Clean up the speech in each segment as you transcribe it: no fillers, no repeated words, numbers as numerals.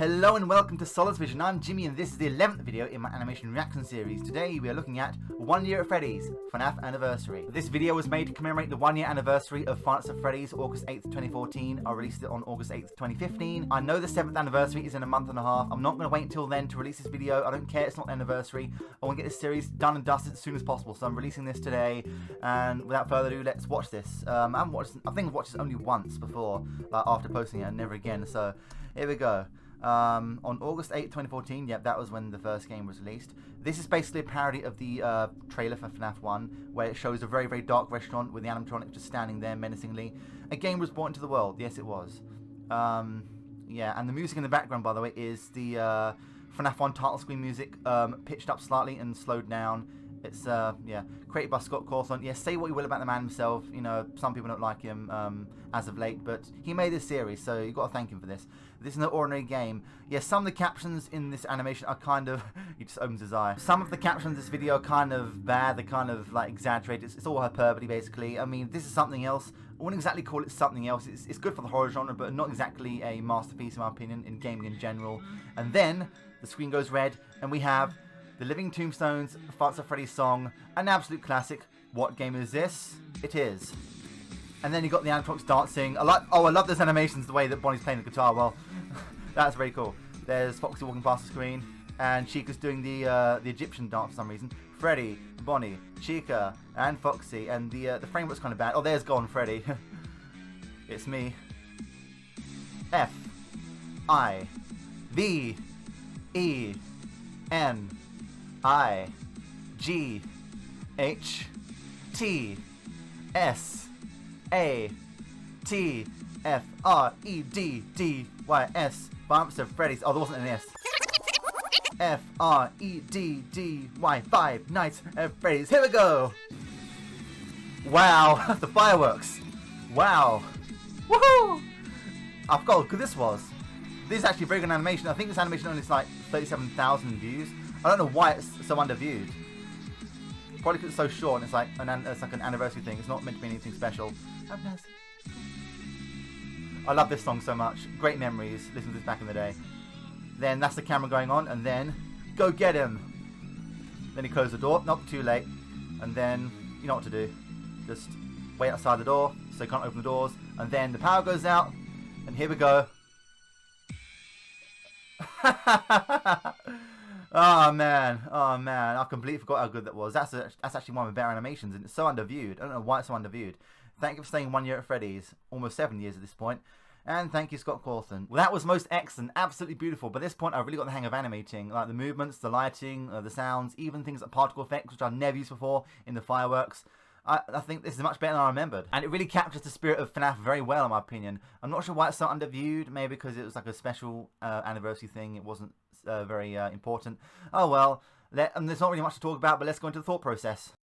Hello and welcome to Solace Vision. I'm Jimmy and this is the 11th video in my animation reaction series. Today we are looking at 1 Year at Freddy's FNAF Anniversary. This video was made to commemorate the 1 year anniversary of Five Nights at Freddy's, August 8th, 2014. I released it on August 8th, 2015. I know the 7th anniversary is in a month and a half. I'm not going to wait until then to release this video. I don't care, it's not an anniversary. I want to get this series done and dusted as soon as possible. So I'm releasing this today, and without further ado, let's watch this. I think I've watched this only once before, like after posting it, and never again. So here we go. On August 8th, 2014, yep, that was when the first game was released. This is basically a parody of the trailer for FNAF 1, where it shows a very, very dark restaurant with the animatronic just standing there menacingly. A game was brought into the world, yes it was. Yeah, and the music in the background, by the way, is the FNAF 1 title screen music, pitched up slightly and slowed down. It's, yeah, created by Scott Cawthon. Yeah, say what you will about the man himself, you know, some people don't like him as of late, but he made this series, so you've got to thank him for this. This is no ordinary game. Yeah, some of the captions in this animation are kind of... he just opens his eye. Some of the captions in this video are kind of bad, they're kind of, like, exaggerated. It's all hyperbole, basically. I mean, this is something else. I wouldn't exactly call it something else. It's good for the horror genre, but not exactly a masterpiece, in my opinion, in gaming in general. And then, the screen goes red, and we have... The Living Tombstones, Five Nights at Freddy's song, an absolute classic. What game is this? It is. And then you got the animatronics dancing. I love those animations, the way that Bonnie's playing the guitar. Well, that's very cool. There's Foxy walking past the screen, and Chica's doing the Egyptian dance for some reason. Freddy, Bonnie, Chica, and Foxy, and the frame looks kind of bad. Oh, there's Gone Freddy. It's me. F I V E N I G H T S A T F R E D D Y S. Five Nights at Freddy's. Oh, there wasn't an S. F R E D D Y. Five Nights at Freddy's. Here we go. Wow, the fireworks. Wow. Woohoo! I forgot how good this was. This is actually a very good animation. I think this animation only has like 37,000 views. I don't know why it's so underviewed. Probably because it's so short and it's like an anniversary thing. It's not meant to be anything special. I love this song so much. Great memories. Listening to this back in the day. Then that's the camera going on, and then go get him. Then he closed the door. Nope, too late. And then you know what to do. Just wait outside the door so you can't open the doors. And then the power goes out, and here we go. Oh man, I completely forgot how good that was. That's actually one of the better animations, and it's so underviewed. I don't know why it's so underviewed. Thank you for staying 1 year at Freddy's, almost 7 years at this point. And thank you, Scott Cawthon. Well, that was most excellent, absolutely beautiful. By this point, I really got the hang of animating, like the movements, the lighting, the sounds, even things like particle effects, which I've never used before in the fireworks. I think this is much better than I remembered. And it really captures the spirit of FNAF very well, in my opinion. I'm not sure why it's so underviewed. Maybe because it was like a special anniversary thing. It wasn't very important. Oh well. There's not really much to talk about, but let's go into the thought process.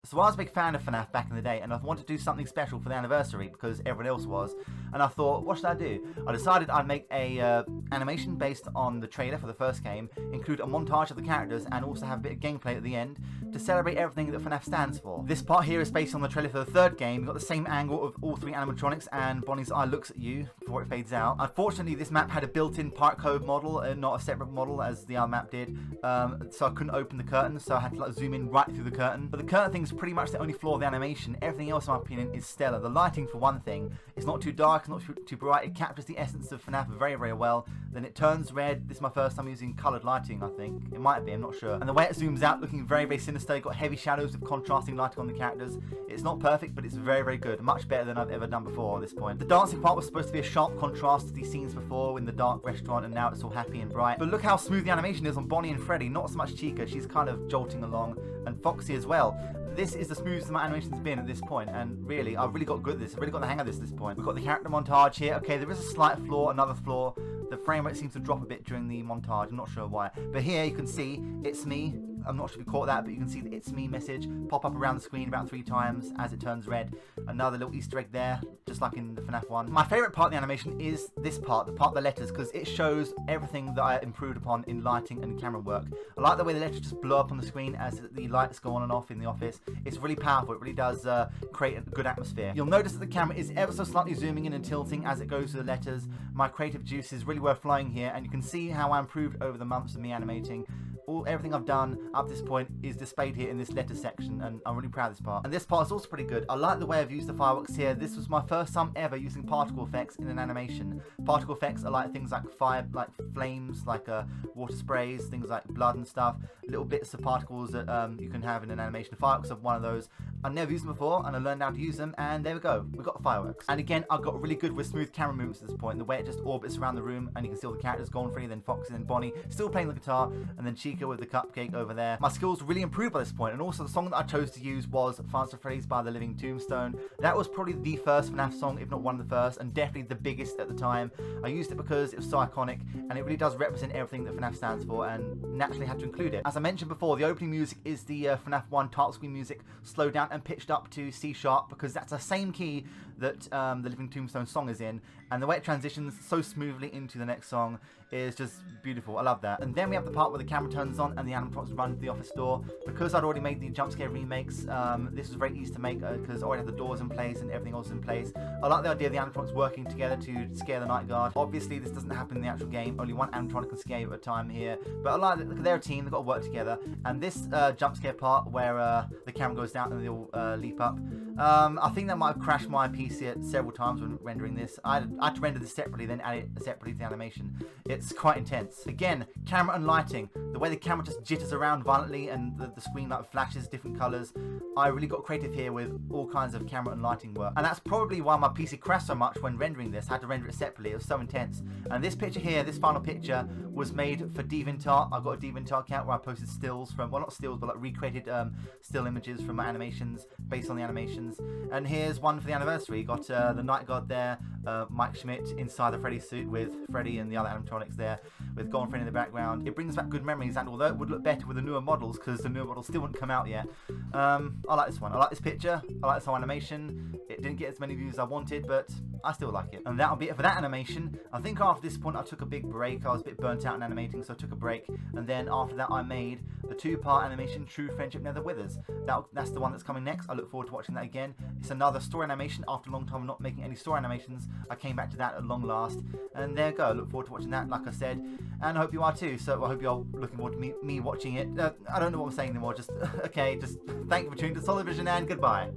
So I was a big fan of FNAF back in the day, and I wanted to do something special for the anniversary because everyone else was. And I thought, what should I do? I decided I'd make a animation based on the trailer for the first game, include a montage of the characters, and also have a bit of gameplay at the end to celebrate everything that FNAF stands for. This part here is based on the trailer for the third game. You've got the same angle of all three animatronics, and Bonnie's eye looks at you before it fades out. Unfortunately, this map had a built-in part code model, not a separate model as the other map did, so I couldn't open the curtain, so I had to like zoom in right through the curtain. But the curtain thing's pretty much the only flaw of the animation. Everything else, in my opinion, is stellar. The lighting, for one thing, it's not too dark, it's not too bright. It captures the essence of FNAF very, very well. Then it turns red. This is my first time using coloured lighting, I think. It might be, I'm not sure. And the way it zooms out, looking very, very sinister. You've got heavy shadows with contrasting lighting on the characters. It's not perfect, but it's very, very good. Much better than I've ever done before at this point. The dancing part was supposed to be a sharp contrast to these scenes before in the dark restaurant, and now it's all happy and bright. But look how smooth the animation is on Bonnie and Freddy. Not so much Chica. She's kind of jolting along. And Foxy as well. This is the smoothest my animation's been at this point, and really, I've really got good at this. I've really got the hang of this at this point. We've got the character montage here. Okay, there is a slight flaw, another flaw. The frame rate seems to drop a bit during the montage. I'm not sure why. But here you can see, it's me, I'm not sure if you caught that, but you can see the "It's me" message pop up around the screen about 3 times as it turns red. Another little Easter egg there, just like in the FNAF one. My favourite part of the animation is this part, the part of the letters, because it shows everything that I improved upon in lighting and camera work. I like the way the letters just blow up on the screen as the lights go on and off in the office. It's really powerful. It really does create a good atmosphere. You'll notice that the camera is ever so slightly zooming in and tilting as it goes through the letters. My creative juices really were flowing here, and you can see how I improved over the months of me animating. Everything I've done up to this point is displayed here in this letter section, and I'm really proud of this part. And this part is also pretty good. I like the way I've used the fireworks here. This was my first time ever using particle effects in an animation. Particle effects are like things like fire, like flames, like water sprays, things like blood and stuff. Little bits of particles that you can have in an animation. The fireworks are one of those. I've never used them before, and I learned how to use them, and there we go. We've got fireworks. And again, I've got really good with smooth camera movements at this point. The way it just orbits around the room, and you can see all the characters, Gonfrey, then Foxy, then Bonnie, still playing the guitar, and then Chica with the cupcake over there. My skills really improved by this point, and also the song that I chose to use was Five Nights at Freddy's by The Living Tombstone. That was probably the first FNAF song, if not one of the first, and definitely the biggest at the time. I used it because it was so iconic, and it really does represent everything that FNAF stands for, and naturally had to include it. As I mentioned before, the opening music is the FNAF 1 title screen music, slowed down and pitched up to C sharp, because that's the same key that the Living Tombstone song is in, and the way it transitions so smoothly into the next song is just beautiful. I love that. And then we have the part where the camera turns on and the animatronics run to the office door. Because I'd already made the jump scare remakes, this was very easy to make because I already had the doors in place and everything else in place. I like the idea of the animatronics working together to scare the night guard. Obviously this doesn't happen in the actual game, only one animatronic can scare you at a time here, but I like that they're a team, they've got to work together. And this jump scare part where the camera goes down and they all leap up, I think that might have crashed my PC several times when rendering this. I had to render this separately, then add it separately to the animation. It's quite intense. Again, camera and lighting. The way the camera just jitters around violently and the screen like flashes different colours. I really got creative here with all kinds of camera and lighting work. And that's probably why my PC crashed so much when rendering this. I had to render it separately. It was so intense. And this picture here, this final picture, was made for DeviantArt. I got a DeviantArt account where I posted stills from, well, not stills, but like recreated still images from my animations based on the animations. And here's one for the anniversary. You got the night guard there, Mike Schmidt inside the Freddy suit with Freddy and the other animatronics there, with Gonfrey in the background. It brings back good memories, and although it would look better with the newer models, because the newer models still wouldn't come out yet, I like this one. I like this picture. I like this whole animation. It didn't get as many views as I wanted, but I still like it. And that'll be it for that animation. I think after this point I took a big break. I was a bit burnt out in animating, so I took a break, and then after that I made the 2-part animation True Friendship Never Withers. That's the one that's coming next. I look forward to watching that again. It's another story animation. After a long time of not making any story animations, I came back to that at long last, and there you go. I look forward to watching that, like I said, and I hope you are too. So I hope you're looking forward to me watching it. I don't know what I'm saying anymore. Just okay. Just thank you for tuning to Solid Vision, and goodbye.